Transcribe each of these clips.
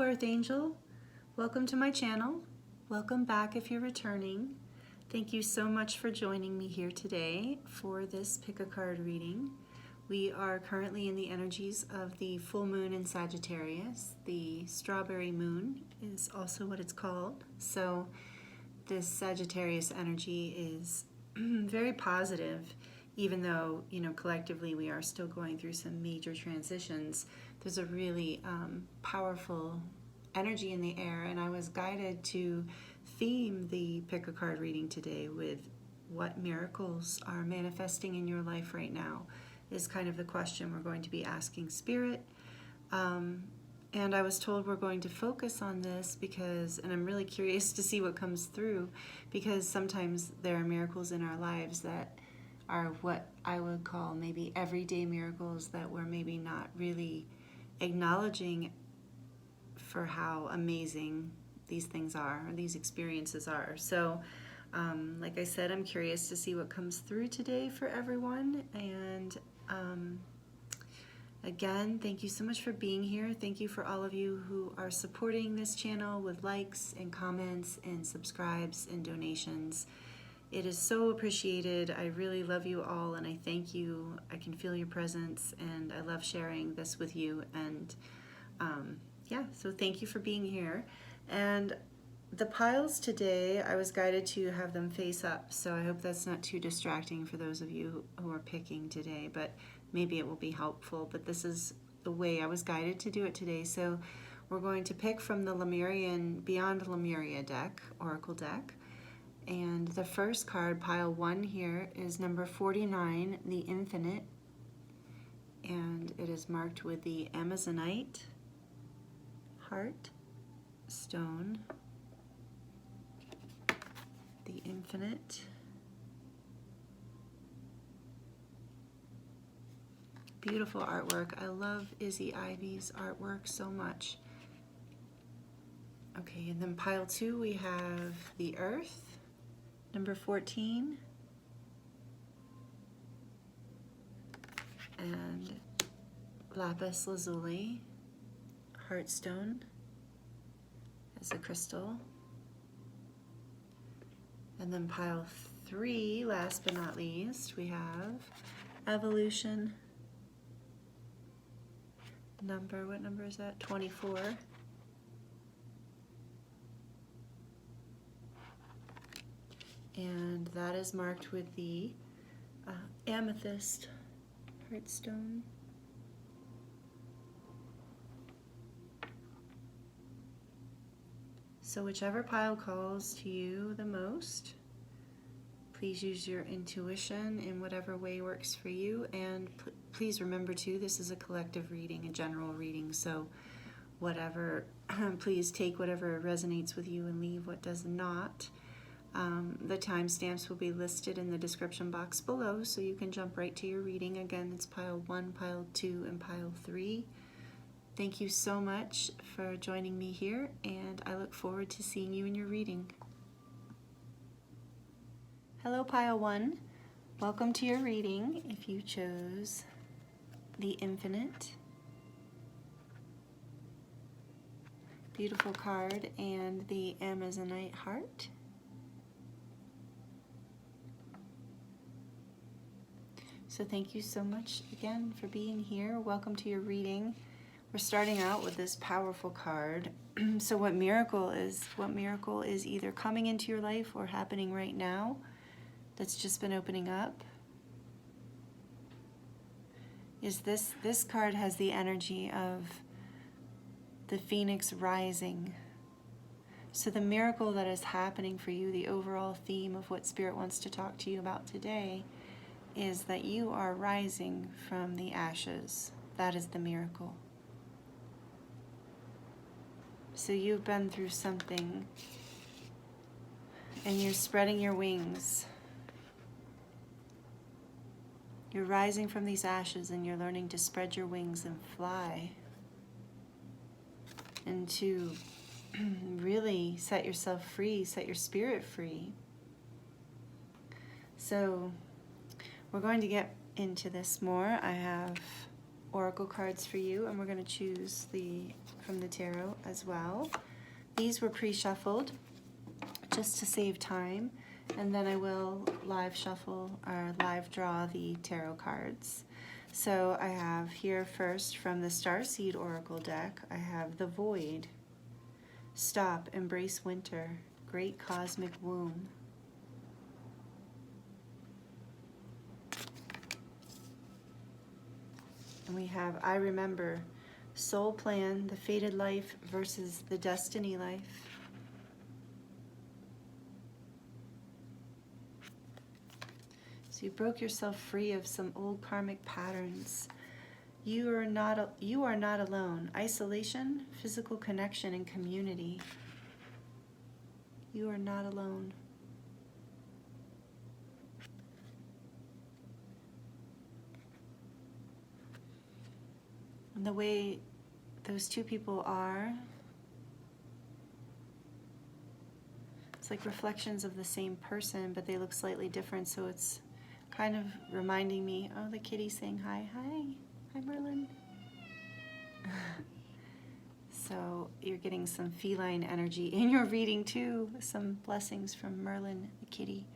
Earth Angel. Welcome to my channel. Welcome back if you're returning. Thank you so much for joining me here today for this pick a card reading. We are currently in the energies of the full moon in Sagittarius. The strawberry moon is also what it's called. So this Sagittarius energy is very positive, even though, collectively we are still going through some major transitions. There's a really powerful energy in the air, and I was guided to theme the pick a card reading today with what miracles are manifesting in your life right now is kind of the question we're going to be asking Spirit. And I was told we're going to focus on this because, and I'm really curious to see what comes through, because sometimes there are miracles in our lives that are what I would call maybe everyday miracles that we're maybe not really acknowledging for how amazing these things are, or these experiences are. So, like I said, I'm curious to see what comes through today for everyone. And again, thank you so much for being here. Thank you for all of you who are supporting this channel with likes and comments and subscribes and donations. It is so appreciated. I really love you all, and I thank you. I can feel your presence, and I love sharing this with you. And yeah, so thank you for being here. And the piles today, I was guided to have them face up, so I hope that's not too distracting for those of you who are picking today, but maybe it will be helpful. But this is the way I was guided to do it today. So we're going to pick from the Lemurian Beyond Lemuria deck, Oracle deck. And the first card, pile 1 here, is number 49, the Infinite. And it is marked with the Amazonite heart stone. The Infinite. Beautiful artwork. I love Izzy Ivy's artwork so much. Okay, and then pile 2 we have the Earth. Number 14, and lapis lazuli, heartstone as a crystal. And then pile 3, last but not least, we have evolution. What number is that? 24. And that is marked with the amethyst heartstone. So whichever pile calls to you the most, please use your intuition in whatever way works for you. And please remember too, this is a collective reading, a general reading, so whatever, please take whatever resonates with you and leave what does not. The timestamps will be listed in the description box below, so you can jump right to your reading. Again, it's pile 1, pile 2, and pile 3. Thank you so much for joining me here, and I look forward to seeing you in your reading. Hello, pile 1. Welcome to your reading if you chose the Infinite. Beautiful card, and the Amazonite heart. So thank you so much again for being here. Welcome to your reading. We're starting out with this powerful card. So what miracle is either coming into your life or happening right now that's just been opening up? Is this card has the energy of the phoenix rising. So the miracle that is happening for you, the overall theme of what Spirit wants to talk to you about today, is that you are rising from the ashes. That is the miracle. So you've been through something, and you're spreading your wings. You're rising from these ashes, and you're learning to spread your wings and fly, and to really set yourself free, set your spirit free. So we're going to get into this more. I have oracle cards for you, and we're going to choose from the tarot as well. These were pre-shuffled just to save time, and then I will live shuffle or live draw the tarot cards. So I have here first from the Starseed Oracle deck, I have the Void, Stop, Embrace Winter, Great Cosmic Womb. And we have I Remember, Soul Plan, the Fated Life versus the Destiny Life. So you broke yourself free of some old karmic patterns. You are not alone. Isolation, physical connection, and community. You are not alone. And the way those two people are, it's like reflections of the same person, but they look slightly different, so it's kind of reminding me, oh, the kitty's saying hi. Hi Merlin. So you're getting some feline energy in your reading too, some blessings from Merlin the kitty.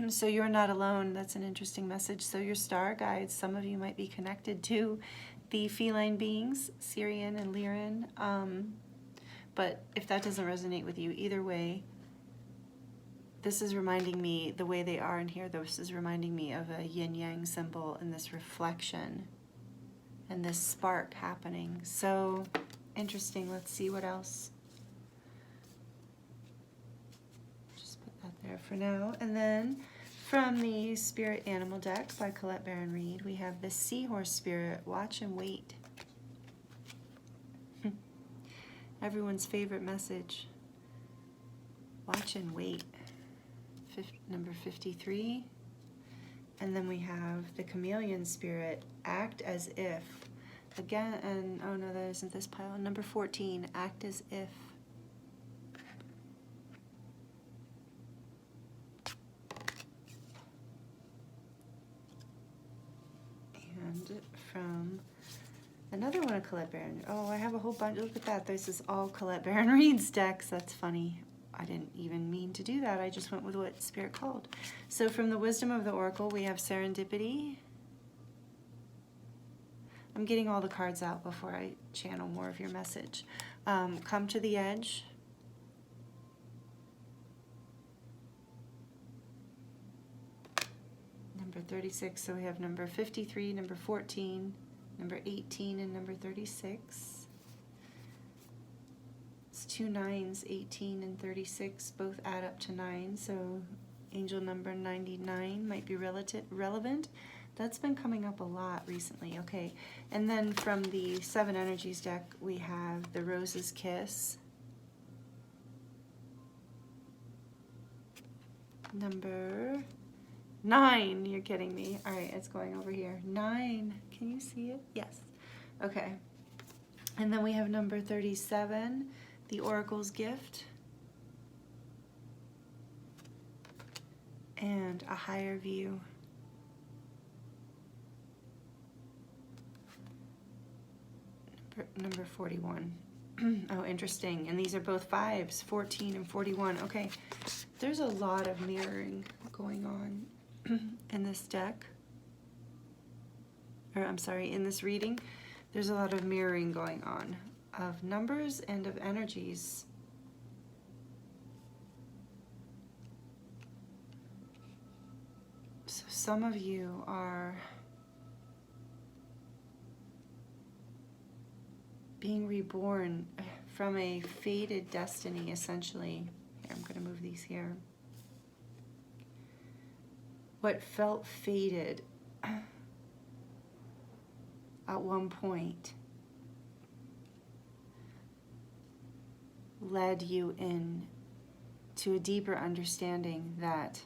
So you're not alone. That's an interesting message. So your star guides, some of you might be connected to the feline beings, Syrian and Lyran. But if that doesn't resonate with you, either way, this is reminding me, the way they are in here, this is reminding me of a yin-yang symbol and this reflection and this spark happening. So interesting. Let's see what else. Just put that there for now. And then from the Spirit Animal deck by Colette Baron Reed, we have the Seahorse Spirit, Watch and Wait. Everyone's favorite message. Watch and wait. Number 53. And then we have the Chameleon Spirit, Act as If. Again, and oh no, that isn't this pile. Number 14, Act as If. And from another one of Colette Baron. Oh, I have a whole bunch. Look at that. This is all Colette Baron Reed's decks. That's funny. I didn't even mean to do that. I just went with what Spirit called. So from the Wisdom of the Oracle, we have Serendipity. I'm getting all the cards out before I channel more of your message. Come to the Edge. Number 36. So we have number 53, number 14, number 18, and number 36. It's 2 9s, 18 and 36, both add up to 9, so angel number 99 might be relevant. That's been coming up a lot recently. Okay, and then from the 7 Energies deck, we have the Rose's Kiss. Number 9, you're kidding me. All right, it's going over here. 9, can you see it? Yes. Okay, and then we have number 37, the Oracle's Gift, and a Higher View. Number 41. Oh, interesting. And these are both 5s, 14 and 41. Okay, there's a lot of mirroring going on in this deck. Or I'm sorry, in this reading. There's a lot of mirroring going on of numbers and of energies. So some of you are being reborn from a fated destiny, essentially. Here, I'm going to move these here. What felt fated at one point led you in to a deeper understanding that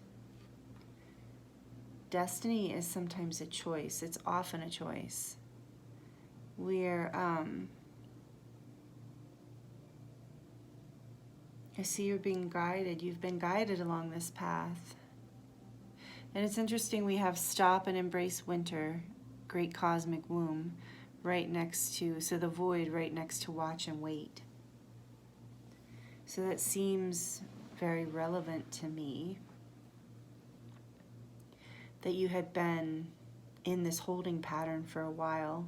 destiny is sometimes a choice. It's often a choice. We're I see you're being guided. You've been guided along this path. And it's interesting, we have Stop and Embrace Winter. great cosmic womb right next to, so the void right next to watch and wait. So that seems very relevant to me, that you had been in this holding pattern for a while,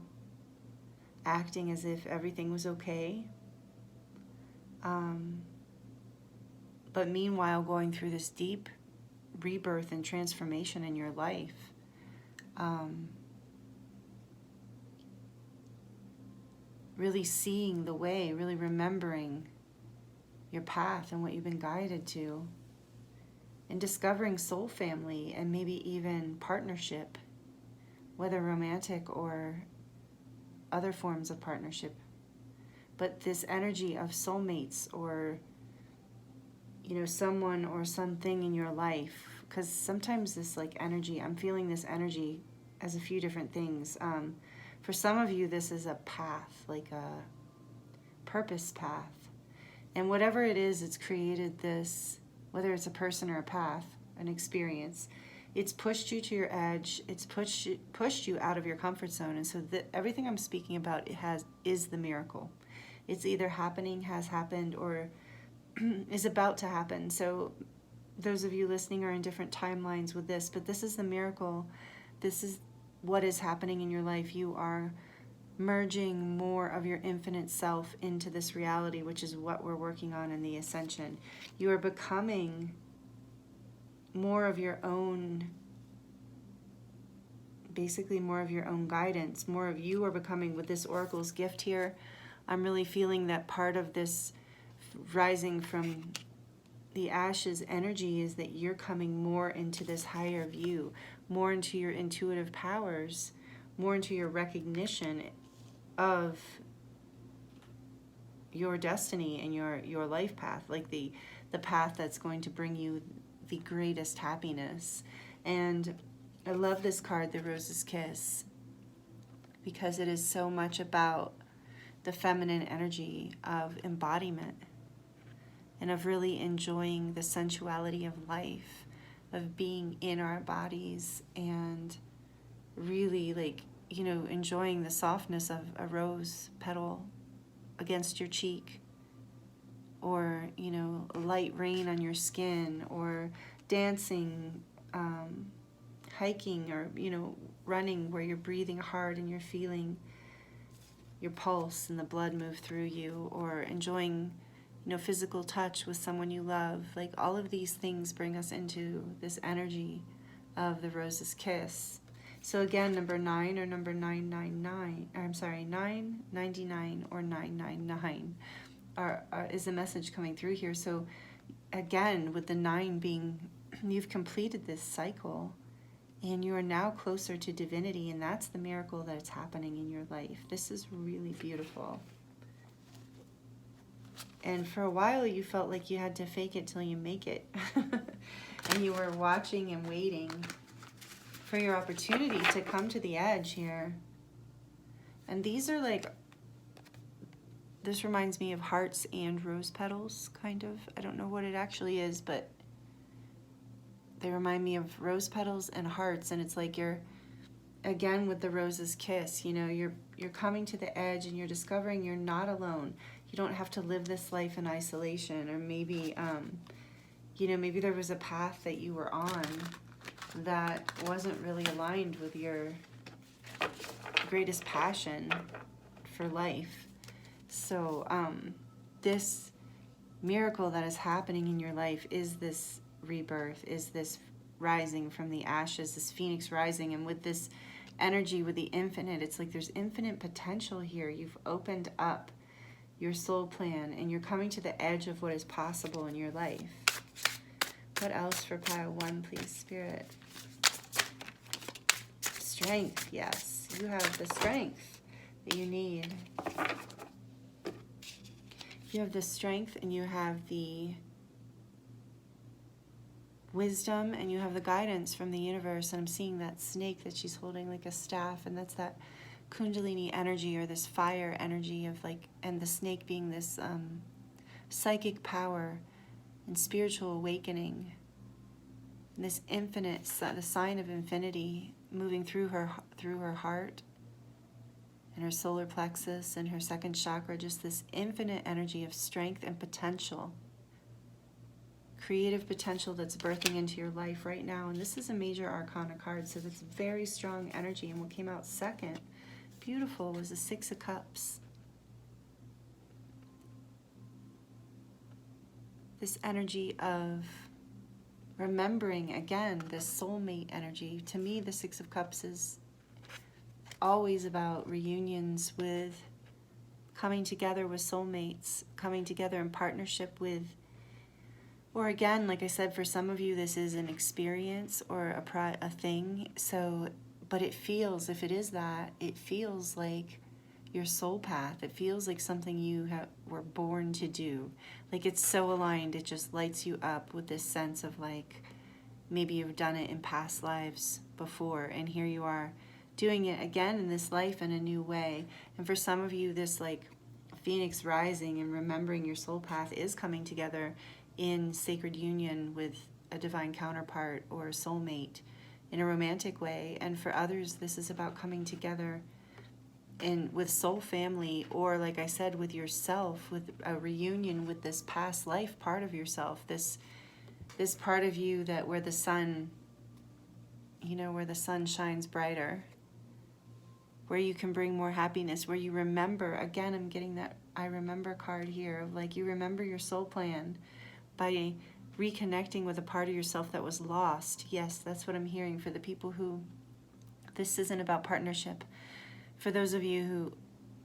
acting as if everything was okay, but meanwhile going through this deep rebirth and transformation in your life. Really seeing the way, really remembering your path and what you've been guided to, and discovering soul family and maybe even partnership, whether romantic or other forms of partnership. But this energy of soulmates, or someone or something in your life, because sometimes this energy, I'm feeling this energy as a few different things. For some of you, this is a path, like a purpose path. And whatever it is, it's created this, whether it's a person or a path, an experience, it's pushed you to your edge, it's pushed you out of your comfort zone. And so everything I'm speaking about is the miracle. It's either happening, has happened, or is about to happen. So those of you listening are in different timelines with this, but this is the miracle. This is what is happening in your life. You are merging more of your infinite self into this reality, which is what we're working on in the ascension. You are becoming more of your own, basically more of your own guidance. More of you are becoming, with this oracle's gift here, I'm really feeling that part of this rising from the ashes energy is that you're coming more into this higher view, more into your intuitive powers, more into your recognition of your destiny and your life path, like the path that's going to bring you the greatest happiness. And I love this card, the Rose's Kiss, because it is so much about the feminine energy of embodiment and of really enjoying the sensuality of life, of being in our bodies, and really enjoying the softness of a rose petal against your cheek, or light rain on your skin, or dancing, hiking, or running where you're breathing hard and you're feeling your pulse and the blood move through you, or enjoying physical touch with someone you love. Like, all of these things bring us into this energy of the Rose's Kiss. So again, number 9 or number 999, I'm sorry, 999 or 999 is a message coming through here. So again, with the 9 being, you've completed this cycle and you are now closer to divinity, and that's the miracle that's happening in your life. This is really beautiful. And for a while you felt like you had to fake it till you make it. And you were watching and waiting for your opportunity to come to the edge here. And these are this reminds me of hearts and rose petals, kind of. I don't know what it actually is, but they remind me of rose petals and hearts. And it's like you're, again, with the Rose's Kiss, you're coming to the edge and you're discovering you're not alone. You don't have to live this life in isolation. Or maybe, maybe there was a path that you were on that wasn't really aligned with your greatest passion for life. So this miracle that is happening in your life is this rebirth, is this rising from the ashes, this phoenix rising. And with this energy, with the infinite, it's like there's infinite potential here. You've opened up your soul plan and you're coming to the edge of what is possible in your life. What else for pile 1, please, Spirit? Strength, yes. You have the strength that you need. You have the strength and you have the wisdom and you have the guidance from the universe. And I'm seeing that snake that she's holding like a staff, and that's that Kundalini energy, or this fire energy of and the snake being this psychic power and spiritual awakening. And this infinite, the sign of infinity, moving through her heart and her solar plexus and her second chakra, just this infinite energy of strength and potential, creative potential that's birthing into your life right now. And this is a major arcana card, so that's very strong energy. And what came out second, beautiful, was the Six of Cups. This energy of remembering, again, this soulmate energy. To me, the Six of Cups is always about reunions with, coming together with soulmates, coming together in partnership with, or again, like I said, for some of you, this is an experience or a thing. So, but it feels, if it is that, it feels like your soul path. It feels like something you were born to do. Like it's so aligned, it just lights you up with this sense of like, maybe you've done it in past lives before, and here you are doing it again in this life in a new way. And for some of you, this like phoenix rising and remembering your soul path is coming together in sacred union with a divine counterpart or a soulmate in a romantic way. And for others, this is about coming together with soul family, or like I said, with yourself, with a reunion with this past life part of yourself, this part of you that where the sun, where the sun shines brighter, where you can bring more happiness, where you remember, again, I'm getting that I remember card here, of like you remember your soul plan by reconnecting with a part of yourself that was lost. Yes, that's what I'm hearing for the people who, this isn't about partnership. For those of you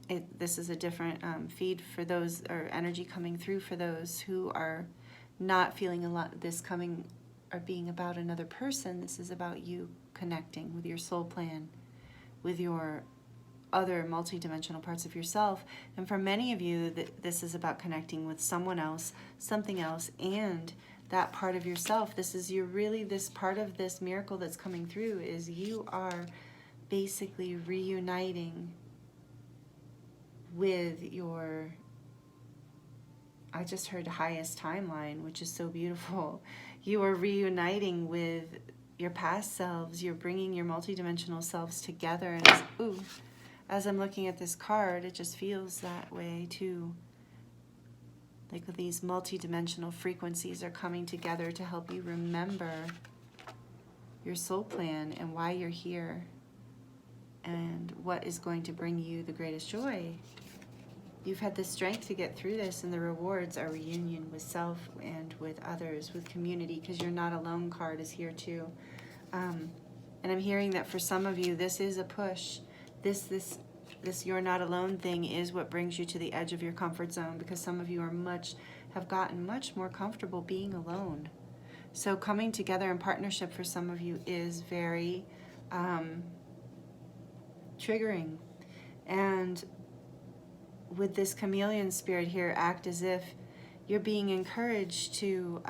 who, this is a different feed for those, or energy coming through for those who are not feeling a lot this coming or being about another person. This is about you connecting with your soul plan, with your other multidimensional parts of yourself. And for many of you, this is about connecting with someone else, something else, and that part of yourself. This is this part of this miracle that's coming through is you are basically reuniting with your, I just heard highest timeline, which is so beautiful. You are reuniting with your past selves. You're bringing your multidimensional selves together. And as I'm looking at this card, it just feels that way too. Like these multidimensional frequencies are coming together to help you remember your soul plan and why you're here and what is going to bring you the greatest joy. You've had the strength to get through this, and the rewards are reunion with self and with others, with community, because you're not alone card is here too. And I'm hearing that for some of you, this is a push. This you're not alone thing is what brings you to the edge of your comfort zone, because some of you have gotten much more comfortable being alone. So coming together in partnership for some of you is very triggering. And with this chameleon spirit here, act as if you're being encouraged to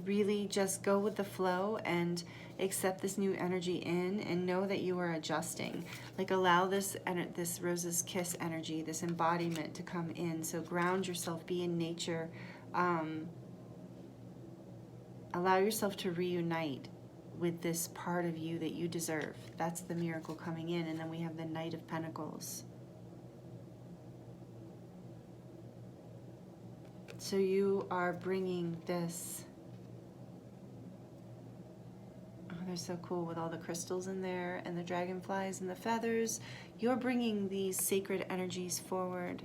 really just go with the flow and accept this new energy in, and know that you are adjusting. Like allow this rose's kiss energy, this embodiment to come in. So ground yourself, be in nature. Allow yourself to reunite with this part of you that you deserve. That's the miracle coming in. And then we have the Knight of Pentacles. So you are bringing this, they're so cool with all the crystals in there and the dragonflies and the feathers. You're bringing these sacred energies forward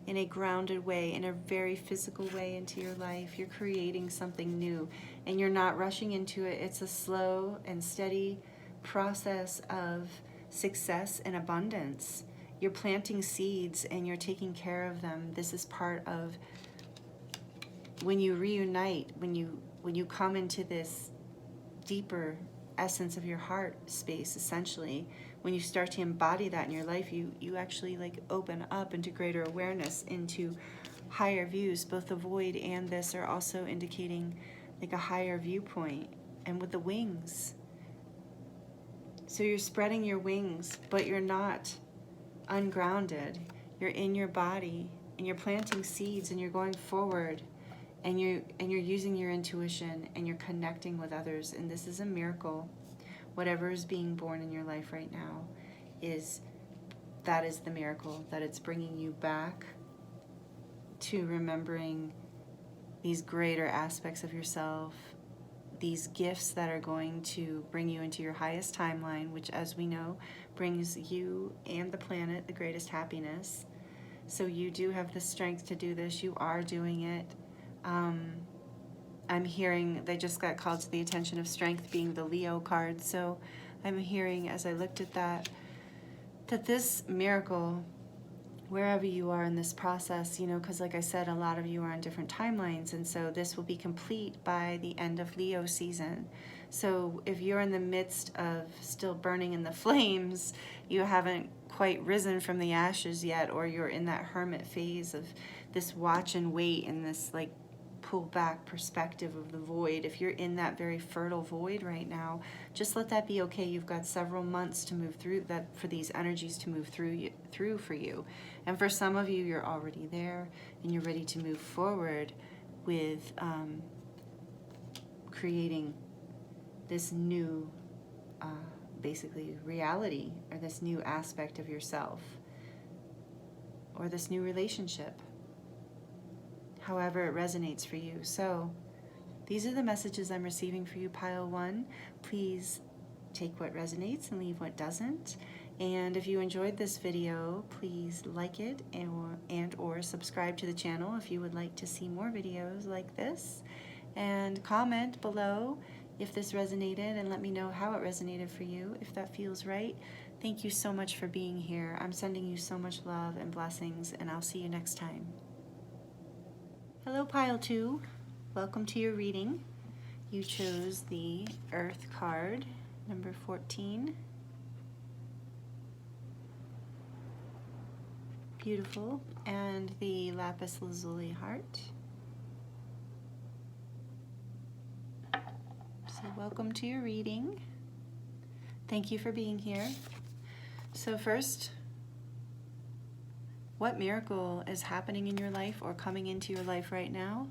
in a grounded way, in a very physical way into your life. You're creating something new, and you're not rushing into it. It's a slow and steady process of success and abundance. You're planting seeds and you're taking care of them. This is part of when you reunite, when you come into this deeper essence of your heart space, essentially, when you start to embody that in your life, you actually like open up into greater awareness, into higher views. Both the void and this are also indicating like a higher viewpoint, and with the wings. So you're spreading your wings, but you're not ungrounded. You're in your body and you're planting seeds and you're going forward. And you're using your intuition and you're connecting with others, and this is a miracle. whatever is being born in your life right now, that is the miracle, that it's bringing you back to remembering these greater aspects of yourself, these gifts that are going to bring you into your highest timeline, which, as we know, brings you and the planet the greatest happiness. So you do have the strength to do this. You are doing it. I'm hearing, they just got called to the attention of strength being the Leo card. So I'm hearing, as I looked at that this miracle, wherever you are in this process, because like I said, a lot of you are on different timelines, and so this will be complete by the end of Leo season. So if you're in the midst of still burning in the flames, you haven't quite risen from the ashes yet, or you're in that hermit phase of this watch and wait and this like pull back perspective of the void. If you're in that very fertile void right now, just let that be okay. You've got several months to move through that, for these energies to move through for you. And for some of you, you're already there and you're ready to move forward with creating this new basically reality, or this new aspect of yourself, or this new relationship, however it resonates for you. So these are the messages I'm receiving for you, Pile 1. Please take what resonates and leave what doesn't. And if you enjoyed this video, please like it and or subscribe to the channel if you would like to see more videos like this. And comment below if this resonated, and let me know how it resonated for you, if that feels right. Thank you so much for being here. I'm sending you so much love and blessings, and I'll see you next time. Hello, Pile 2. Welcome to your reading. You chose the Earth card, number 14. Beautiful. And the Lapis Lazuli heart. So welcome to your reading. Thank you for being here. So first, what miracle is happening in your life or coming into your life right now?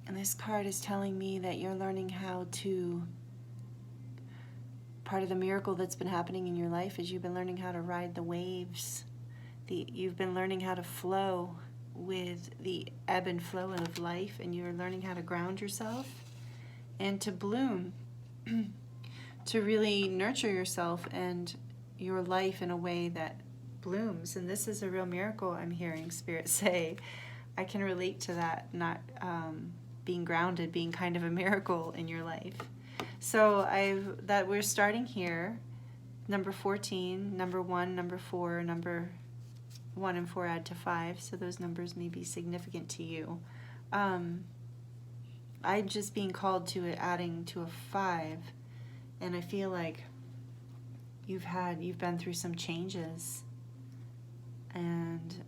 And this card is telling me that you're learning how to, part of the miracle that's been happening in your life is you've been learning how to ride the waves. You've been learning how to flow with the ebb and flow of life, and you're learning how to ground yourself and to bloom, to really nurture yourself and your life in a way that blooms. And this is a real miracle, I'm hearing Spirit say. I can relate to that, not being grounded, being kind of a miracle in your life. So we're starting here, number 14, number 1, number 4, number 1 and 4 add to 5, so those numbers may be significant to you. I'm just being called to it, adding to a 5, and I feel like you've been through some changes, and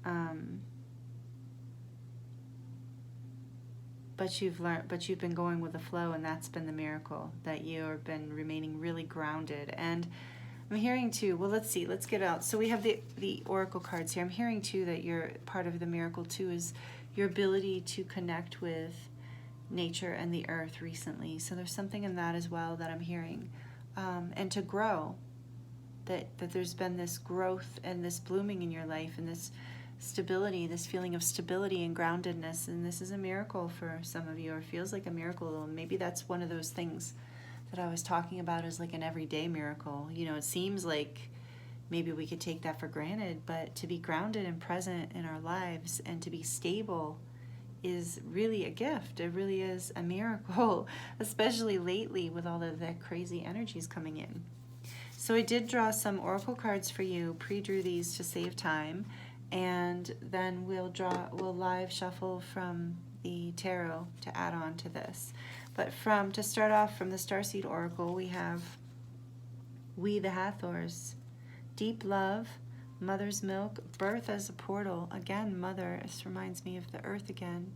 but you've been going with the flow, and that's been the miracle, that you've been remaining really grounded. And I'm hearing too, well, let's see, let's get out. So we have the oracle cards here. I'm hearing too that you're part of the miracle too is your ability to connect with nature and the earth recently. So there's something in that as well that I'm hearing. And to grow, that there's been this growth and this blooming in your life, and this stability, this feeling of stability and groundedness. And this is a miracle for some of you, or feels like a miracle. And maybe that's one of those things that I was talking about as like an everyday miracle. It seems like maybe we could take that for granted, but to be grounded and present in our lives and to be stable is really a gift. It really is a miracle, especially lately with all of the crazy energies coming in. So I did draw some oracle cards for you, pre-drew these to save time, and then we'll live shuffle from the tarot to add on to this. But to start off from the Starseed Oracle, we have We the Hathors, deep love, mother's milk, birth as a portal. Again, mother, this reminds me of the earth again.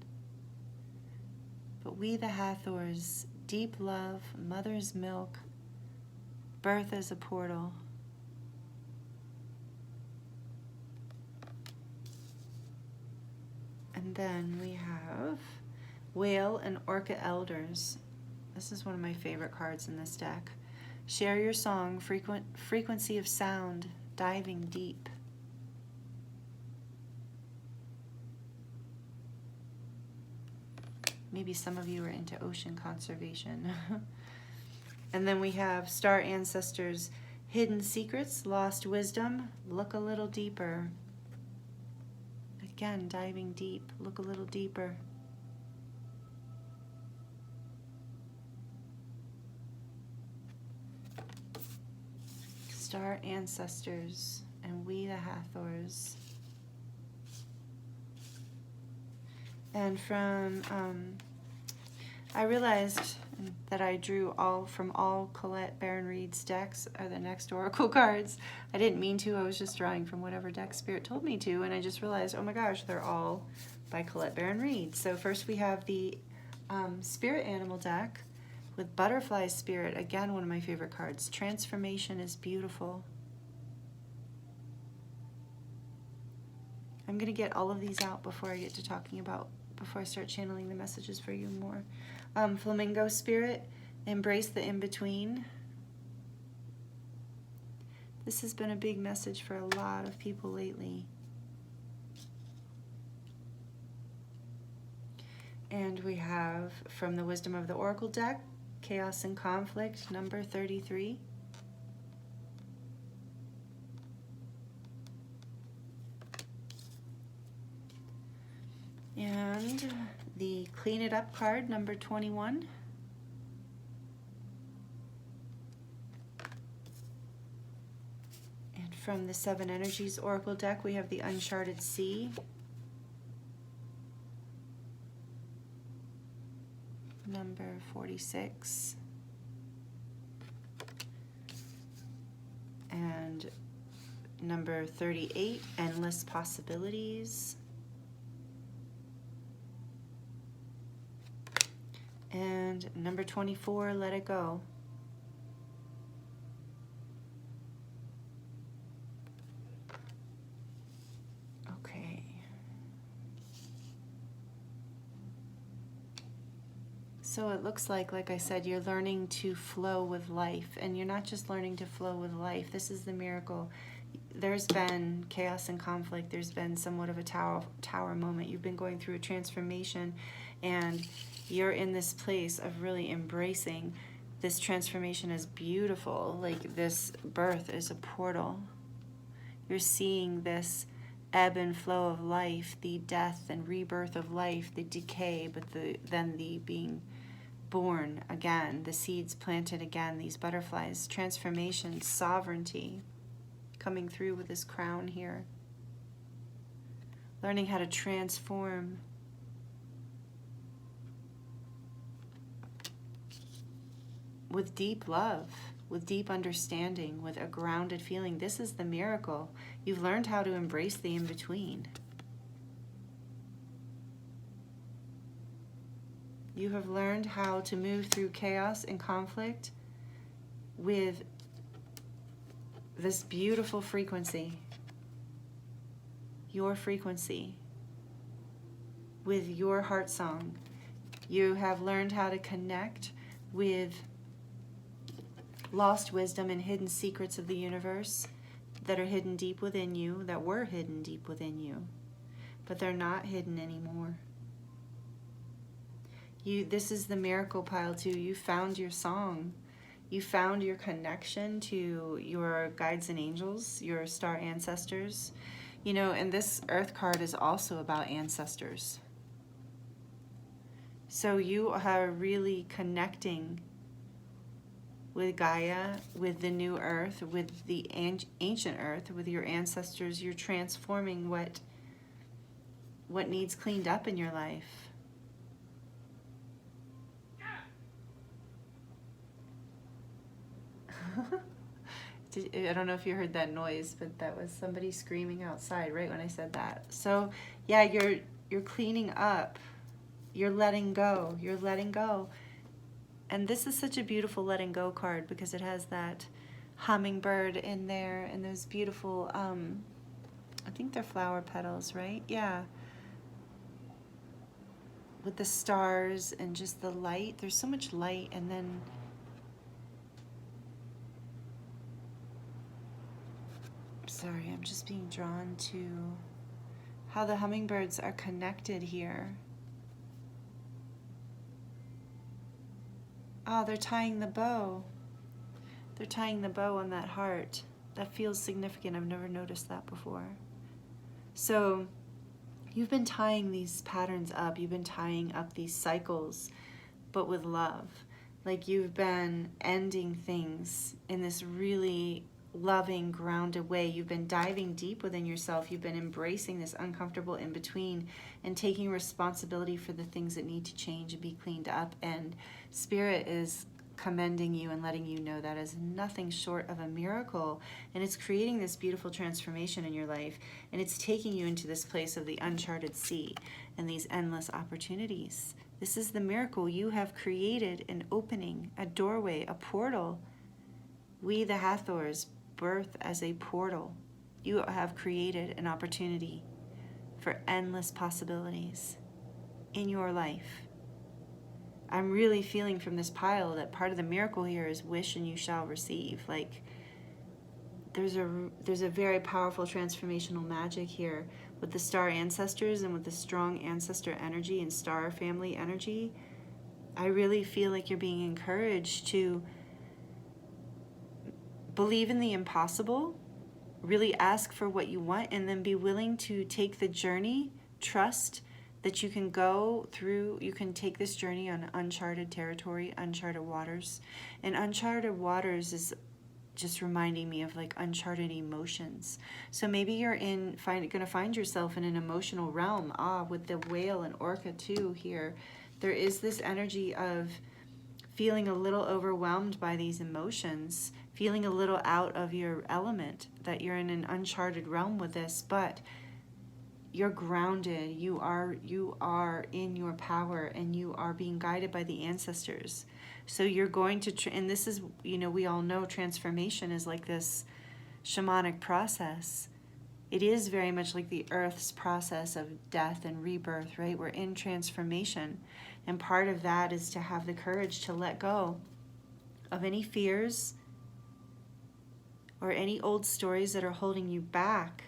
But we the Hathors, deep love, mother's milk, birth as a portal. And then we have Whale and Orca Elders. This is one of my favorite cards in this deck. Share your song, frequency of sound, diving deep. Maybe some of you are into ocean conservation. And then we have Star Ancestors, hidden secrets, lost wisdom, look a little deeper. Again, diving deep, look a little deeper. Star Ancestors and We the Hathors. And from, I realized that I drew from all Colette Baron-Reid's decks are the next Oracle cards. I didn't mean to, I was just drawing from whatever deck Spirit told me to, and I just realized, oh my gosh, they're all by Colette Baron-Reid. So first we have the Spirit Animal deck with Butterfly Spirit, again one of my favorite cards. Transformation is beautiful. I'm going to get all of these out before I get to talking about, before I start channeling the messages for you more. Flamingo Spirit, embrace the in-between. This has been a big message for a lot of people lately. And we have from the Wisdom of the Oracle deck, Chaos and Conflict, number 33. And the Clean It Up card, number 21. And from the Seven Energies Oracle deck, we have the Uncharted Sea. Number 46. And number 38, Endless Possibilities. And number 24, Let It Go. Okay. So it looks like I said, you're learning to flow with life. And you're not just learning to flow with life. This is the miracle. There's been chaos and conflict. There's been somewhat of a tower moment. You've been going through a transformation, and you're in this place of really embracing this transformation as beautiful. Like this birth is a portal. You're seeing this ebb and flow of life, the death and rebirth of life, the decay, but then the being born again, the seeds planted again, these butterflies, transformation, sovereignty, coming through with this crown here. Learning how to transform. With deep love, with deep understanding, with a grounded feeling. This is the miracle. You've learned how to embrace the in-between. You have learned how to move through chaos and conflict with this beautiful frequency. Your frequency. With your heart song. You have learned how to connect with lost wisdom and hidden secrets of the universe that are hidden deep within you, that were hidden deep within you, but they're not hidden anymore. This is the miracle pile too. You found your song. You found your connection to your guides and angels, your star ancestors. You know, and this earth card is also about ancestors. So you are really connecting with Gaia, with the new earth, with the ancient earth, with your ancestors. You're transforming what needs cleaned up in your life. I don't know if you heard that noise, but that was somebody screaming outside right when I said that. So yeah, you're cleaning up. You're letting go. You're letting go. And this is such a beautiful letting go card because it has that hummingbird in there and those beautiful, I think they're flower petals, right? Yeah. with the stars and just the light. There's so much light, and then sorry, I'm just being drawn to how the hummingbirds are connected here. Oh, they're tying the bow. They're tying the bow on that heart. That feels significant. I've never noticed that before. So you've been tying these patterns up. You've been tying up these cycles, but with love. Like you've been ending things in this really loving, grounded way. You've been diving deep within yourself. You've been embracing this uncomfortable in between and taking responsibility for the things that need to change and be cleaned up. And Spirit is commending you and letting you know that is nothing short of a miracle, and it's creating this beautiful transformation in your life, and it's taking you into this place of the uncharted sea and these endless opportunities. This is the miracle. You have created an opening, a doorway, a portal. We, the Hathors, birth as a portal. You have created an opportunity for endless possibilities in your life. I'm really feeling from this pile that part of the miracle here is wish and you shall receive. Like there's a very powerful transformational magic here with the star ancestors and with the strong ancestor energy and star family energy. I really feel like you're being encouraged to believe in the impossible, really ask for what you want, and then be willing to take the journey, trust that you can go through, you can take this journey on uncharted territory, uncharted waters. And uncharted waters is just reminding me of like uncharted emotions. So maybe you're gonna find yourself in an emotional realm. With the whale and orca too here, there is this energy of feeling a little overwhelmed by these emotions, feeling a little out of your element, that you're in an uncharted realm with this, but you're grounded, you are in your power, and you are being guided by the ancestors. So you're going to, and this is, we all know transformation is like this shamanic process. It is very much like the earth's process of death and rebirth, right? We're in transformation. And part of that is to have the courage to let go of any fears or any old stories that are holding you back,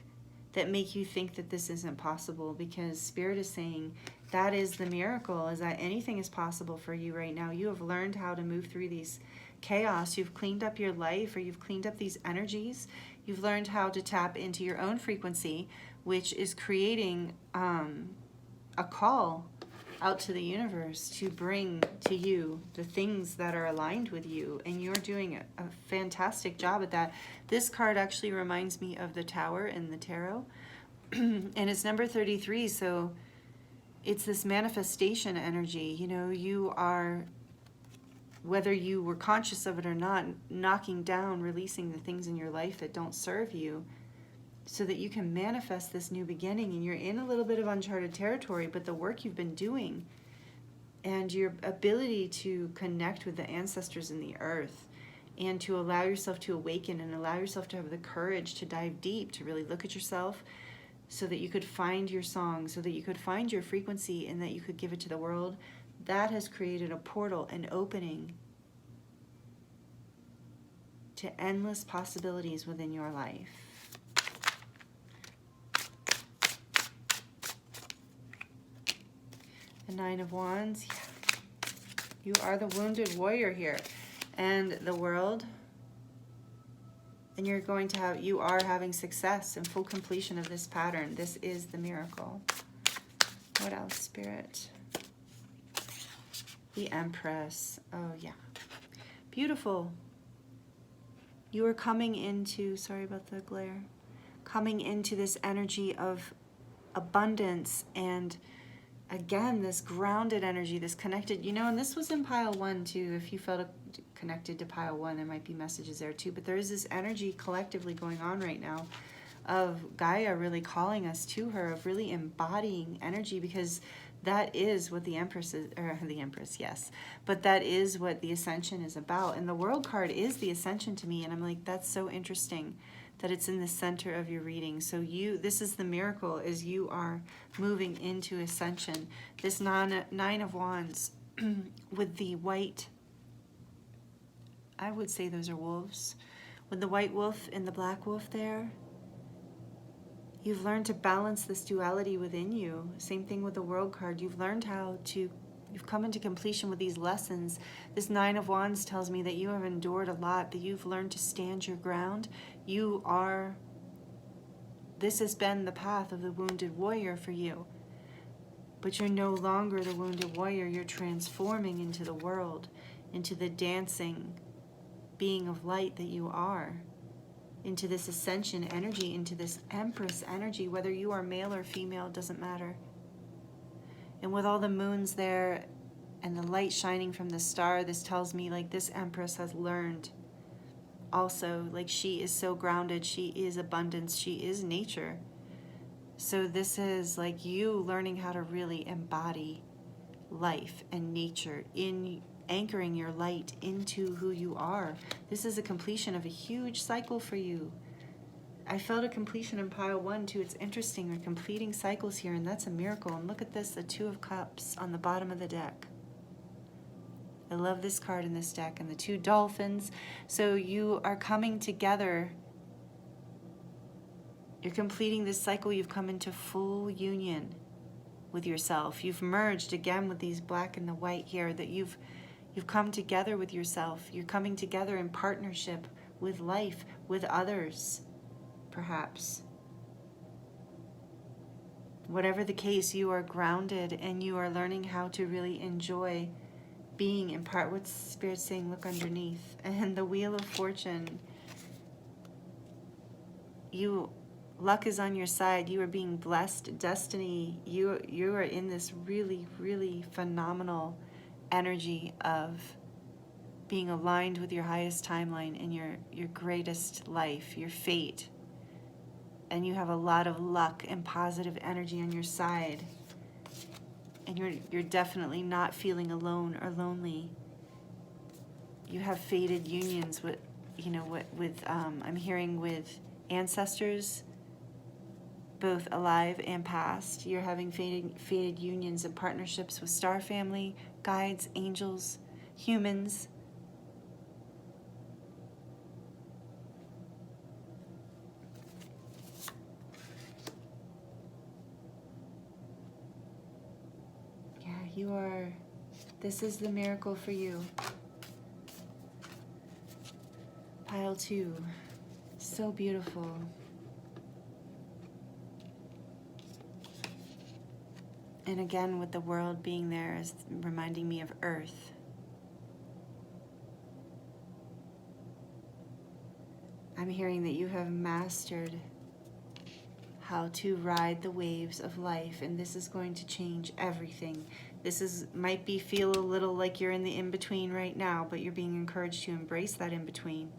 that make you think that this isn't possible, because Spirit is saying that is the miracle, is that anything is possible for you right now. You have learned how to move through these chaos. You've cleaned up your life, or you've cleaned up these energies. You've learned how to tap into your own frequency, which is creating a call out to the universe to bring to you the things that are aligned with you, and you're doing a fantastic job at that. This card actually reminds me of the Tower in the tarot, and it's number 33, so it's this manifestation energy. You are, whether you were conscious of it or not, knocking down, releasing the things in your life that don't serve you, so that you can manifest this new beginning. And you're in a little bit of uncharted territory, but the work you've been doing and your ability to connect with the ancestors in the earth, and to allow yourself to awaken and allow yourself to have the courage to dive deep, to really look at yourself, so that you could find your song, so that you could find your frequency, and that you could give it to the world. That has created a portal, an opening to endless possibilities within your life. The Nine of Wands. You are the wounded warrior here. And the world. And you are having success and full completion of this pattern. This is the miracle. What else, Spirit? The Empress. Oh, yeah. Beautiful. You are coming into, sorry about the glare, coming into this energy of abundance, and again, this grounded energy, this connected, and this was in pile 1 too. If you felt connected to pile 1, there might be messages there too. But there is this energy collectively going on right now of Gaia really calling us to her, of really embodying energy, because that is what the Empress is, or the Empress, yes. But that is what the Ascension is about. And the World card is the Ascension to me. And I'm like, that's so interesting that it's in the center of your reading. So this is the miracle, is you are moving into ascension. This Nine of Wands with the white, I would say those are wolves, with the white wolf and the black wolf there. You've learned to balance this duality within you. Same thing with the World card. You've learned how to, you've come into completion with these lessons. This Nine of Wands tells me that you have endured a lot, that you've learned to stand your ground. This has been the path of the wounded warrior for you. But you're no longer the wounded warrior. You're transforming into the world, into the dancing being of light that you are, into this ascension energy, into this Empress energy. Whether you are male or female, doesn't matter. And with all the moons there and the light shining from the star, this tells me like this Empress has learned also, like she is so grounded, she is abundance, she is nature. So this is like you learning how to really embody life and nature, in anchoring your light into who you are. This is a completion of a huge cycle for you. I felt a completion in pile 1 too. It's interesting, we're completing cycles here, and that's a miracle. And look at this, the Two of Cups on the bottom of the deck. I love this card in this deck, and the 2 dolphins. So you are coming together. You're completing this cycle. You've come into full union with yourself. You've merged again with these black and the white here, that you've come together with yourself. You're coming together in partnership with life, with others, perhaps. Whatever the case, you are grounded and you are learning how to really enjoy being in part. What's Spirit saying? Look underneath. And the Wheel of Fortune. Luck is on your side. You are being blessed. Destiny. You are in this really, really phenomenal energy of being aligned with your highest timeline and your greatest life, your fate. And you have a lot of luck and positive energy on your side. And you're definitely not feeling alone or lonely. You have fated unions with, I'm hearing with ancestors, both alive and past. You're having fated unions and partnerships with star family, guides, angels, humans. Yeah, this is the miracle for you. Pile 2, so beautiful. And again, with the world being there is reminding me of Earth. I'm hearing that you have mastered how to ride the waves of life, and this is going to change everything. Might feel a little like you're in the in-between right now, but you're being encouraged to embrace that in-between,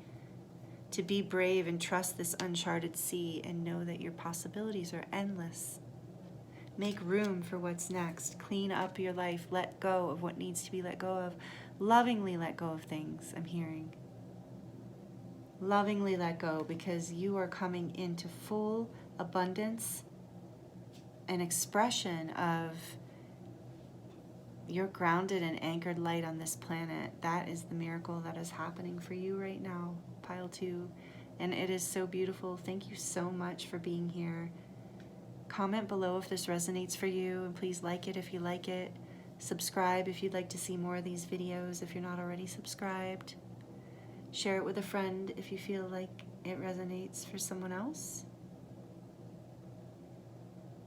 to be brave and trust this uncharted sea and know that your possibilities are endless. Make room for what's next. Clean up your life. Let go of what needs to be let go of. Lovingly let go of things, I'm hearing. Lovingly let go, because you are coming into full abundance and expression of your grounded and anchored light on this planet. That is the miracle that is happening for you right now, pile 2. And it is so beautiful. Thank you so much for being here. Comment below if this resonates for you, and please like it if you like it. Subscribe if you'd like to see more of these videos if you're not already subscribed. Share it with a friend if you feel like it resonates for someone else.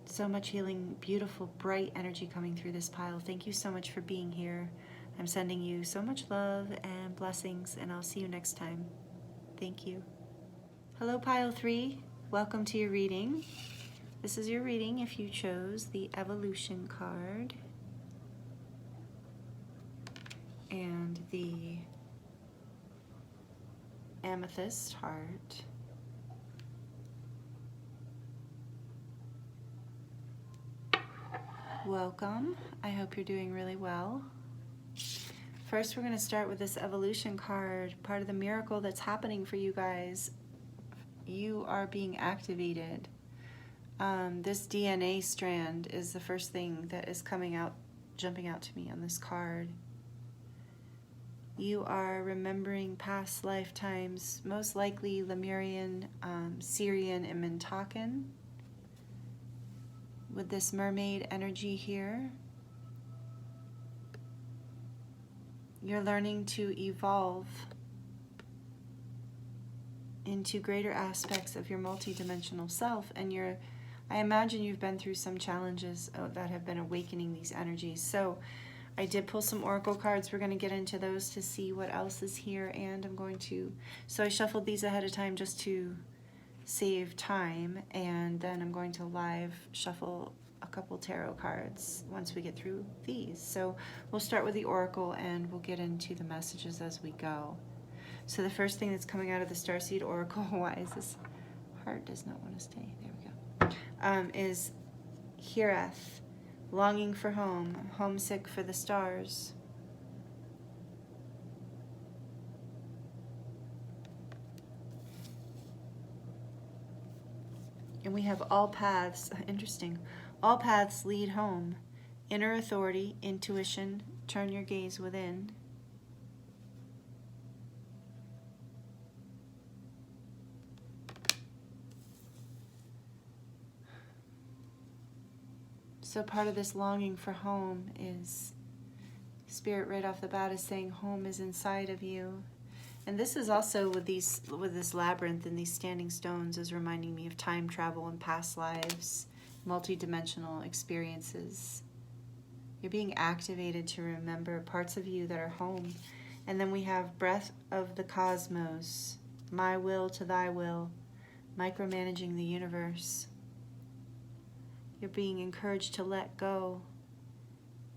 So much healing, beautiful, bright energy coming through this pile. Thank you so much for being here. I'm sending you so much love and blessings, and I'll see you next time. Thank you. Hello, pile 3. Welcome to your reading. This is your reading if you chose the Evolution card and the Amethyst heart. Welcome. I hope you're doing really well. First, we're going to start with this Evolution card, part of the miracle that's happening for you guys. you are being activated. This DNA strand is the first thing that is jumping out to me on this card. You are remembering past lifetimes, most likely Lemurian, Syrian, and Mintakan, with this mermaid energy here. You're learning to evolve into greater aspects of your multidimensional self, and I imagine you've been through some challenges that have been awakening these energies. So I did pull some oracle cards. We're going to get into those to see what else is here, and so I shuffled these ahead of time just to save time, and then I'm going to live shuffle a couple tarot cards once we get through these. So we'll start with the oracle and we'll get into the messages as we go. So the first thing that's coming out of the Starseed oracle, why is this heart does not want to stay, there we go, is Hireth, longing for home, homesick for the stars. And we have all paths, interesting, all paths lead home, inner authority, intuition, turn your gaze within. So part of this longing for home is, Spirit right off the bat is saying home is inside of you. And this is also with this labyrinth and these standing stones is reminding me of time travel and past lives, multidimensional experiences. You're being activated to remember parts of you that are home. And then we have breath of the cosmos, my will to thy will, micromanaging the universe. You're being encouraged to let go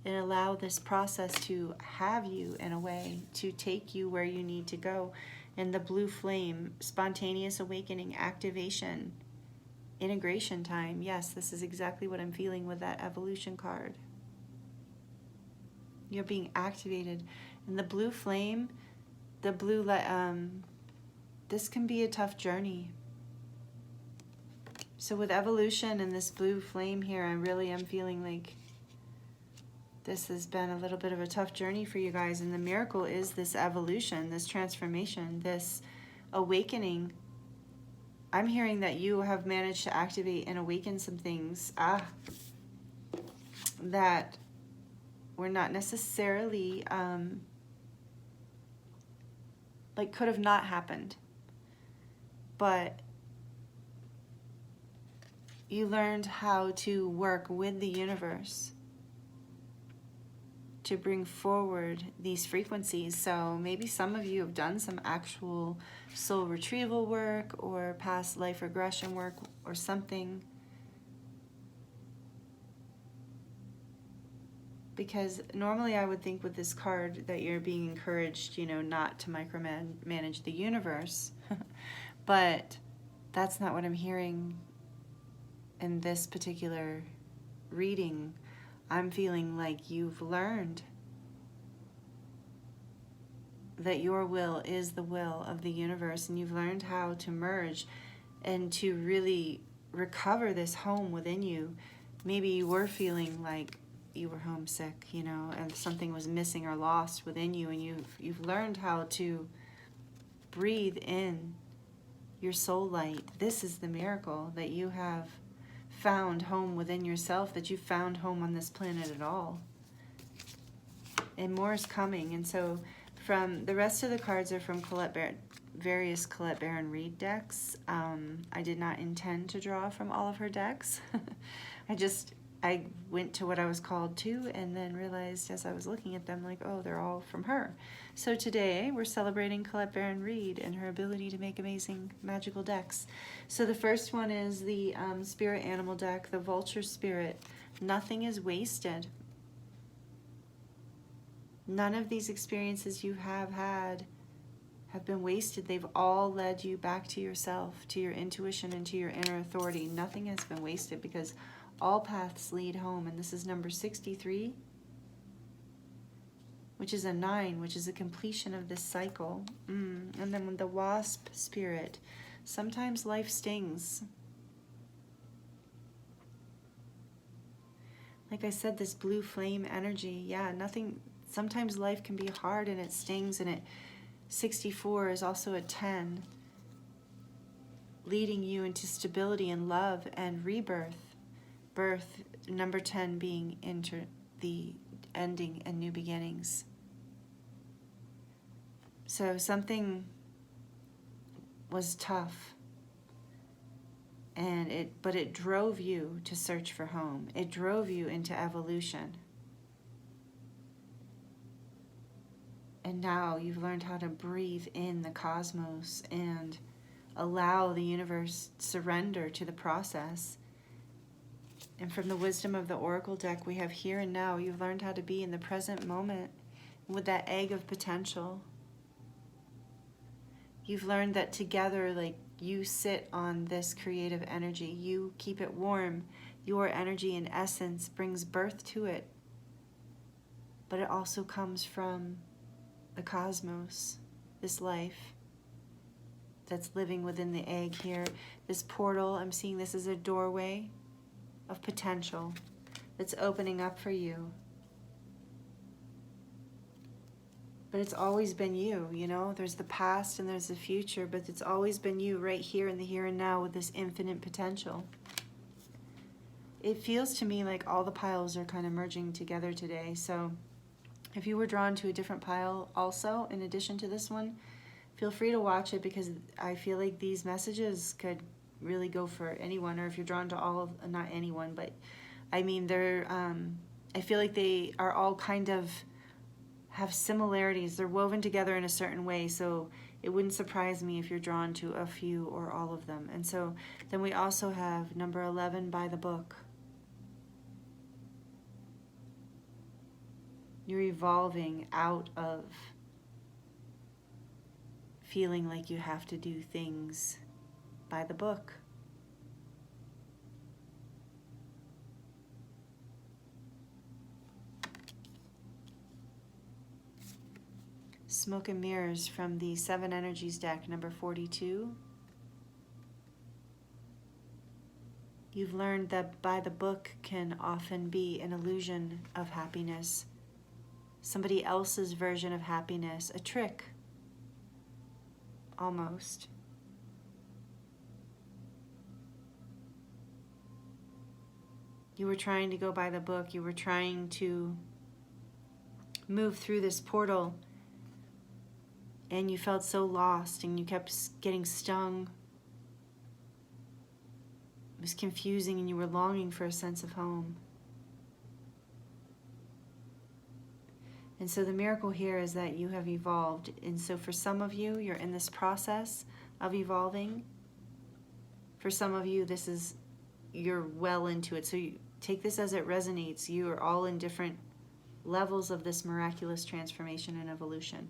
and allow this process to have you in a way, to take you where you need to go. And the blue flame, spontaneous awakening, activation, integration time. Yes, this is exactly what I'm feeling with that evolution card. You're being activated. And the blue flame, this can be a tough journey. So with evolution and this blue flame here, I really am feeling like this has been a little bit of a tough journey for you guys. And the miracle is this evolution, this transformation, this awakening. I'm hearing that you have managed to activate and awaken some things that were not necessarily, could have not happened. But you learned how to work with the universe to bring forward these frequencies. So maybe some of you have done some actual soul retrieval work or past life regression work or something. Because normally I would think with this card that you're being encouraged, not to micromanage the universe. But that's not what I'm hearing in this particular reading. I'm feeling like you've learned that your will is the will of the universe, and you've learned how to merge and to really recover this home within you. Maybe you were feeling like you were homesick, and something was missing or lost within you, and you've learned how to breathe in your soul light. This is the miracle, that you have found home within yourself, that you found home on this planet at all. And more is coming. And so from the rest of the cards are from various Colette Baron Reid decks. I did not intend to draw from all of her decks. I went to what I was called to, and then realized as I was looking at them, oh, they're all from her. So today we're celebrating Colette Baron Reid and her ability to make amazing magical decks. So the first one is the Spirit Animal deck, the Vulture Spirit. Nothing is wasted. None of these experiences you have had have been wasted. They've all led you back to yourself, to your intuition, and to your inner authority. Nothing has been wasted, because all paths lead home. And this is number 63, which is a 9, which is a completion of this cycle. And then with the Wasp Spirit, Sometimes life stings. Like I said, this blue flame energy, yeah, nothing, sometimes life can be hard and it stings, and 64 is also a 10, leading you into stability and love and rebirth. Birth, number 10 being the ending and new beginnings. So something was tough, but it drove you to search for home. It drove you into evolution. And now you've learned how to breathe in the cosmos and allow the universe to surrender to the process. And from the wisdom of the Oracle deck we have here and now, you've learned how to be in the present moment with that egg of potential. You've learned that together, like, you sit on this creative energy. You keep it warm. Your energy in essence brings birth to it. But it also comes from the cosmos, this life that's living within the egg here. This portal, I'm seeing this as a doorway of potential that's opening up for you. But it's always been you, you know? There's the past and there's the future, but it's always been you right here in the here and now with this infinite potential. It feels to me like all the piles are kind of merging together today. So if you were drawn to a different pile also, in addition to this one, feel free to watch it, because I feel like these messages could really go for anyone, or if you're drawn to all of, not anyone, but I mean, I feel like they are all kind of have similarities. They're woven together in a certain way, so it wouldn't surprise me if you're drawn to a few or all of them. And so then we also have number 11, by the book. You're evolving out of feeling like you have to do things by the book. Smoke and Mirrors from the Seven Energies deck, number 42. You've learned that by the book can often be an illusion of happiness, somebody else's version of happiness, a trick, almost. You were trying to go by the book. You were trying to move through this portal, and you felt so lost, and you kept getting stung. It was confusing, and you were longing for a sense of home. And so the miracle here is that you have evolved. And so for some of you, you're in this process of evolving. For some of you, you're well into it. So you take this as it resonates. You are all in different levels of this miraculous transformation and evolution.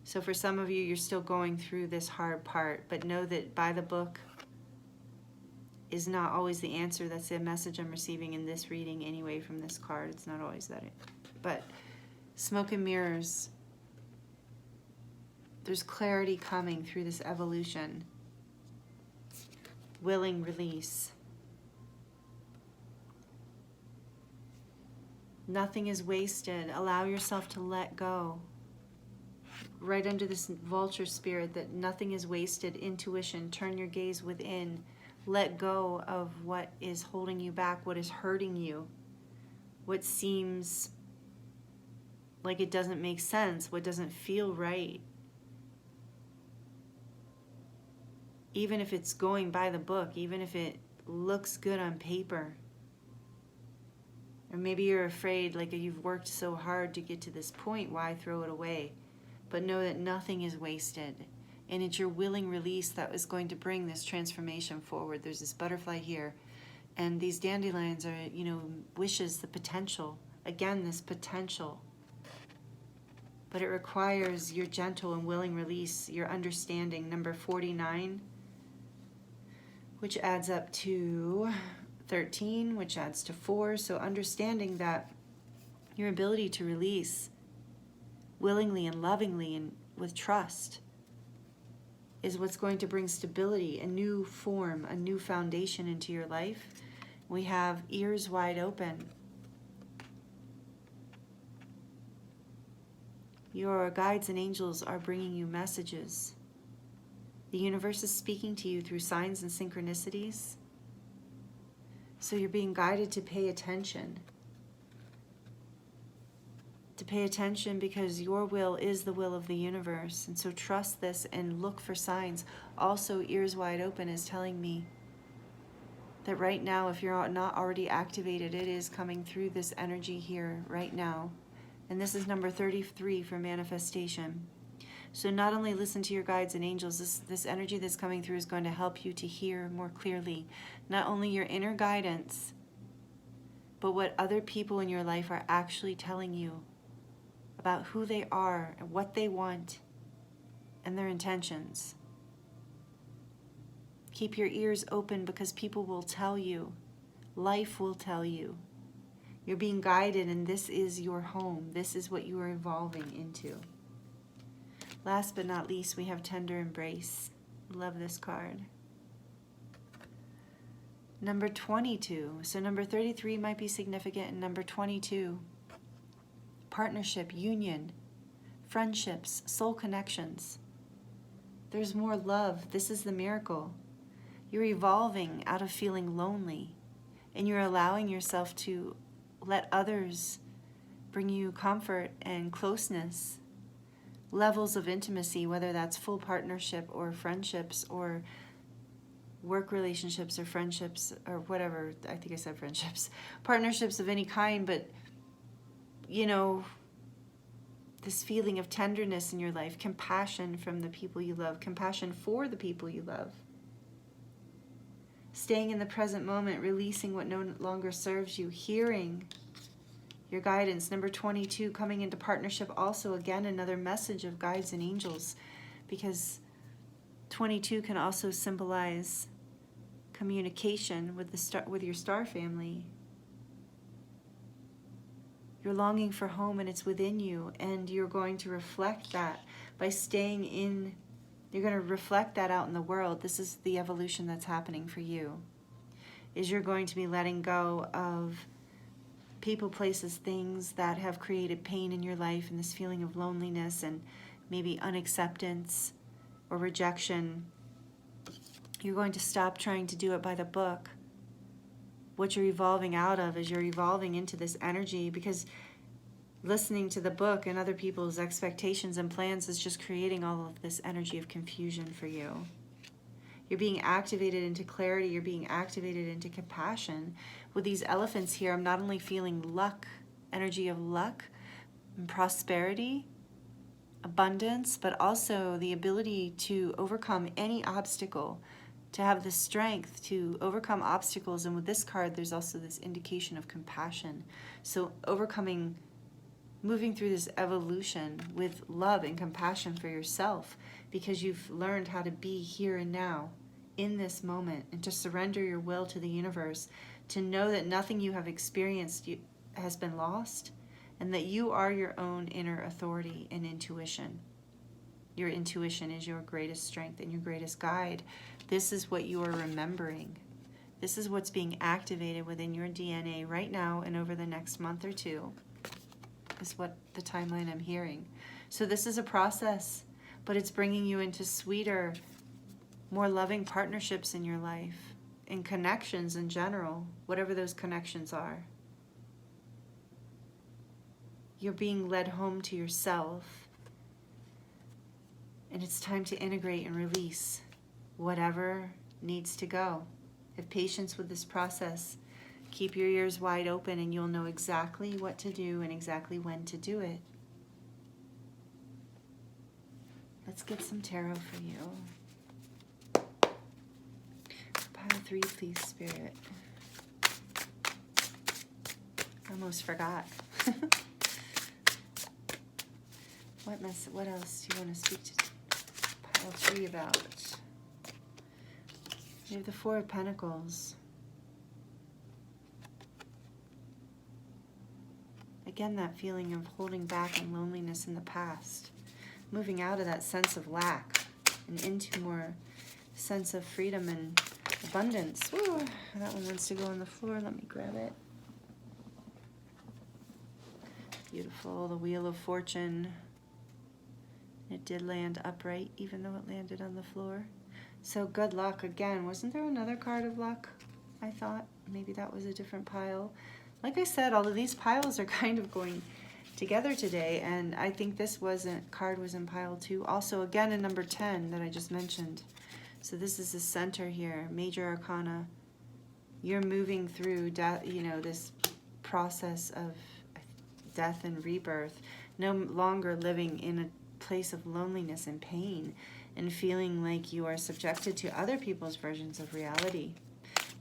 So for some of you, you're still going through this hard part, but know that by the book is not always the answer. That's the message I'm receiving in this reading anyway from this card. It's not always that. But Smoke and Mirrors, there's clarity coming through this evolution. Willing release. Nothing is wasted. Allow yourself to let go. Right under this vulture spirit that nothing is wasted. Intuition. Turn your gaze within. Let go of what is holding you back, what is hurting you, what seems like it doesn't make sense, what doesn't feel right. Even if it's going by the book, even if it looks good on paper. Or maybe you're afraid, like you've worked so hard to get to this point, why throw it away? But know that nothing is wasted. And it's your willing release that is going to bring this transformation forward. There's this butterfly here. And these dandelions are, wishes, the potential. Again, this potential. But it requires your gentle and willing release, your understanding. Number 49, which adds up to 13, which adds to 4. So understanding that your ability to release willingly and lovingly and with trust is what's going to bring stability, a new form, a new foundation into your life. We have ears wide open. Your guides and angels are bringing you messages. The universe is speaking to you through signs and synchronicities. So you're being guided to pay attention. To pay attention because your will is the will of the universe. And so trust this and look for signs. Also, ears wide open is telling me that right now, if you're not already activated, it is coming through this energy here right now. And this is number 33 for manifestation. So not only listen to your guides and angels, this energy that's coming through is going to help you to hear more clearly, not only your inner guidance, but what other people in your life are actually telling you about who they are and what they want and their intentions. Keep your ears open because people will tell you. Life will tell you. You're being guided and this is your home. This is what you are evolving into. Last but not least, we have Tender Embrace. Love this card. Number 22. So number 33 might be significant, and number 22. Partnership, union, friendships, soul connections. There's more love. This is the miracle. You're evolving out of feeling lonely, and you're allowing yourself to let others bring you comfort and closeness. Levels of intimacy, whether that's full partnership or friendships or work relationships or friendships or whatever. I think I said friendships. Partnerships of any kind, but you know, this feeling of tenderness in your life, compassion from the people you love, compassion for the people you love. Staying in the present moment, releasing what no longer serves you, hearing your guidance. Number 22, coming into partnership, also again another message of guides and angels, because 22 can also symbolize communication with your star family. You're longing for home and it's within you, and you're going to reflect that by staying in. You're going to reflect that out in the world. This is the evolution that's happening for you. Is you're going to be letting go of people, places, things that have created pain in your life and this feeling of loneliness and maybe unacceptance or rejection. You're going to stop trying to do it by the book. What you're evolving out of is you're evolving into this energy, because listening to the book and other people's expectations and plans is just creating all of this energy of confusion for you. You're being activated into clarity. You're being activated into compassion. With these elephants here, I'm not only feeling luck, energy of luck and prosperity, abundance, but also the ability to overcome any obstacle, to have the strength to overcome obstacles. And with this card, there's also this indication of compassion. So overcoming, moving through this evolution with love and compassion for yourself, because you've learned how to be here and now in this moment, and to surrender your will to the universe, to know that nothing you have experienced has been lost, and that you are your own inner authority and intuition. Your intuition is your greatest strength and your greatest guide. This is what you are remembering. This is what's being activated within your DNA right now and over the next month or two, is what the timeline I'm hearing. So this is a process, but it's bringing you into sweeter, more loving partnerships in your life, and connections in general, whatever those connections are. You're being led home to yourself, and it's time to integrate and release whatever needs to go. Have patience with this process. Keep your ears wide open, and you'll know exactly what to do and exactly when to do it. Let's get some tarot for you. Pile 3, please, Spirit. I almost forgot. What else do you want to speak to Pile 3 about? We have the 4 of Pentacles. Again, that feeling of holding back and loneliness in the past. Moving out of that sense of lack and into more sense of freedom and abundance. Woo, that one wants to go on the floor. Let me grab it. Beautiful. The Wheel of Fortune. It did land upright, even though it landed on the floor. So good luck again. Wasn't there another card of luck? I thought maybe that was a different pile. Like I said, all of these piles are kind of going together today, and I think this card was in pile 2. Also, again, in number 10 that I just mentioned. So this is the center here, Major Arcana. You're moving through death, you know, this process of death and rebirth, no longer living in a place of loneliness and pain and feeling like you are subjected to other people's versions of reality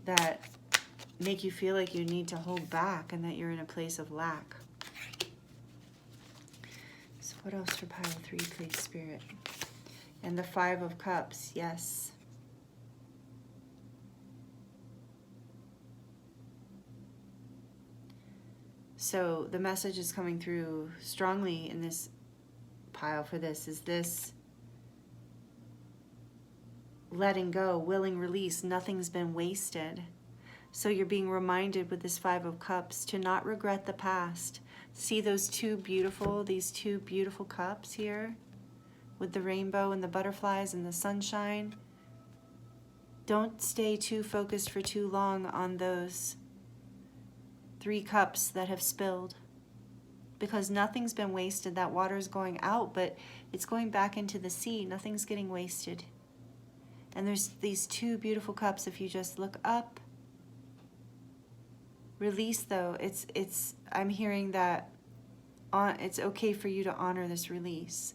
that make you feel like you need to hold back and that you're in a place of lack. So what else for pile 3, please, Spirit? And the 5 of Cups, yes. So the message is coming through strongly in this pile for this is this letting go, willing release. Nothing's been wasted. So you're being reminded with this 5 of Cups to not regret the past. See these two beautiful cups here with the rainbow and the butterflies and the sunshine. Don't stay too focused for too long on those 3 cups that have spilled, because nothing's been wasted. That water's going out, but it's going back into the sea. Nothing's getting wasted. And there's these 2 beautiful cups. If you just look up, release though. I'm hearing that it's okay for you to honor this release.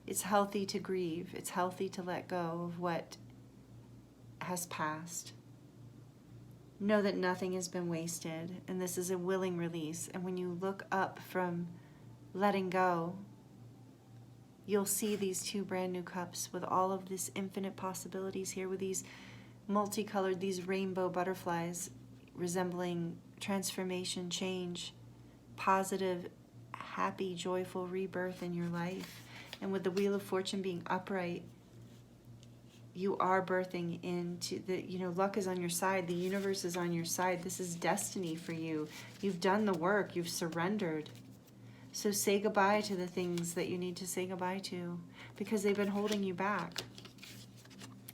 It's healthy to grieve. It's healthy to let go of what has passed. Know that nothing has been wasted, and this is a willing release. And when you look up from letting go, you'll see these 2 brand new cups with all of this infinite possibilities here, with these multicolored, these rainbow butterflies resembling transformation, change, positive, happy, joyful rebirth in your life. And with the Wheel of Fortune being upright, you are birthing into luck is on your side. The universe is on your side. This is destiny for you. You've done the work. You've surrendered. So say goodbye to the things that you need to say goodbye to, because they've been holding you back.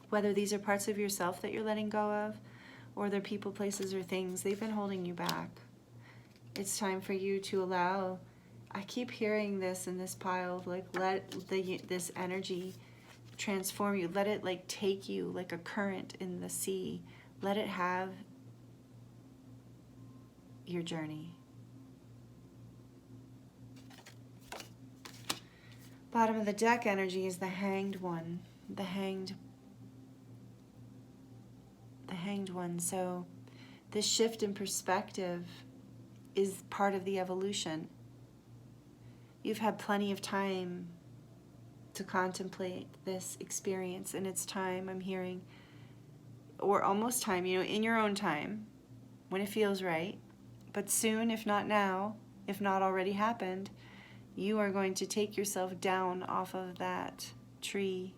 Whether these are parts of yourself that you're letting go of, or they're people, places, or things, they've been holding you back. It's time for you to allow. I keep hearing this in this pile, like let this energy transform you. Let it like take you like a current in the sea. Let it have your journey. Bottom of the deck energy is the Hanged One. The Hanged One. So this shift in perspective is part of the evolution. You've had plenty of time to contemplate this experience, and it's time, I'm hearing, or almost time, in your own time, when it feels right. But soon, if not now, if not already happened, you are going to take yourself down off of that tree,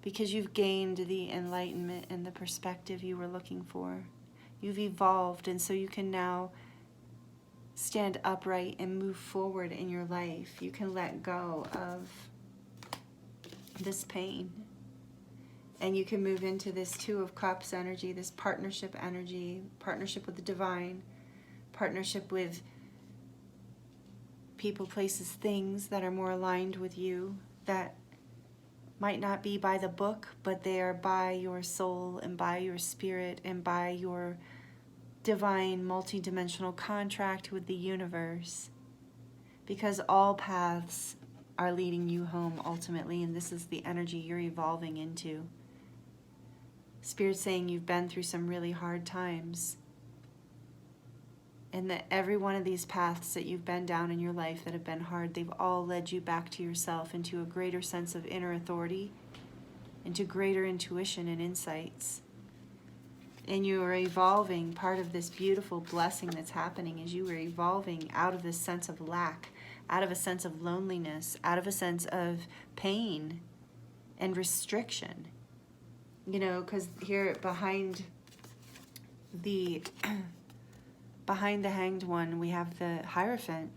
because you've gained the enlightenment and the perspective you were looking for. You've evolved, and so you can now stand upright and move forward in your life. You can let go of this pain, and you can move into this 2 of Cups energy, this partnership energy, partnership with the divine, partnership with people, places, things that are more aligned with you, that might not be by the book, but they are by your soul and by your spirit and by your divine multidimensional contract with the universe, because all paths are leading you home ultimately, and this is the energy you're evolving into. Spirit's saying you've been through some really hard times, and that every one of these paths that you've been down in your life that have been hard, they've all led you back to yourself, into a greater sense of inner authority, into greater intuition and insights. And you are evolving. Part of this beautiful blessing that's happening is you are evolving out of this sense of lack, out of a sense of loneliness, out of a sense of pain, and restriction. You know, because here behind the behind the Hanged One, we have the Hierophant.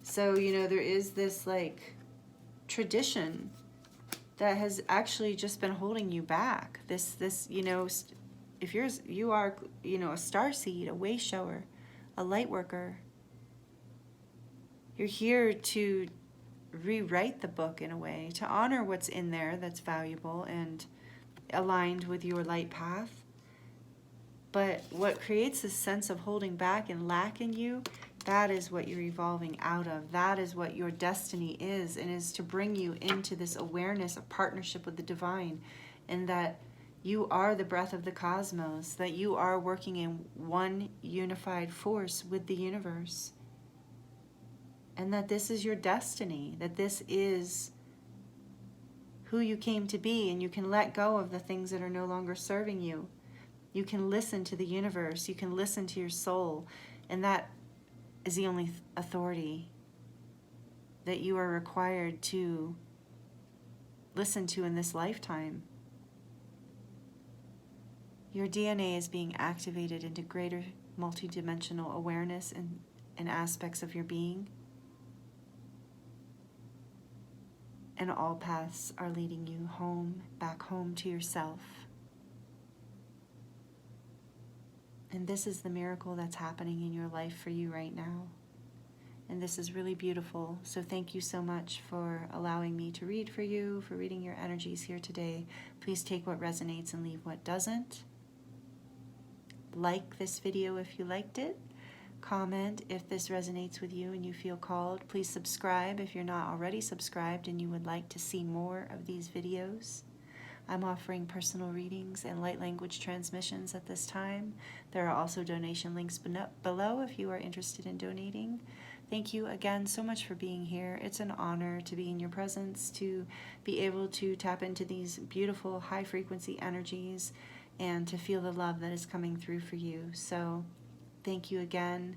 So, you know, there is this like tradition that has actually just been holding you back. This, you know, if you are, you know, a starseed, a way shower, a light worker, you're here to rewrite the book in a way, to honor what's in there that's valuable and aligned with your light path. But what creates this sense of holding back and lack in you, that is what you're evolving out of. That is what your destiny is, and is to bring you into this awareness of partnership with the divine, and that you are the breath of the cosmos, that you are working in one unified force with the universe, and that this is your destiny, that this is who you came to be, and you can let go of the things that are no longer serving you. You can listen to the universe, you can listen to your soul, and that is the only authority that you are required to listen to in this lifetime. Your DNA is being activated into greater multidimensional awareness and aspects of your being. And all paths are leading you home, back home to yourself. And this is the miracle that's happening in your life for you right now. And this is really beautiful. So thank you so much for allowing me to read for you, for reading your energies here today. Please take what resonates and leave what doesn't. Like this video if you liked it. Comment if this resonates with you and you feel called. Please subscribe if you're not already subscribed and you would like to see more of these videos. I'm offering personal readings and light language transmissions at this time. There are also donation links below if you are interested in donating. Thank you again so much for being here. It's an honor to be in your presence, to be able to tap into these beautiful high frequency energies and to feel the love that is coming through for you. So thank you again.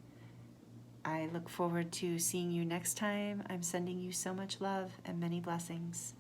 I look forward to seeing you next time. I'm sending you so much love and many blessings.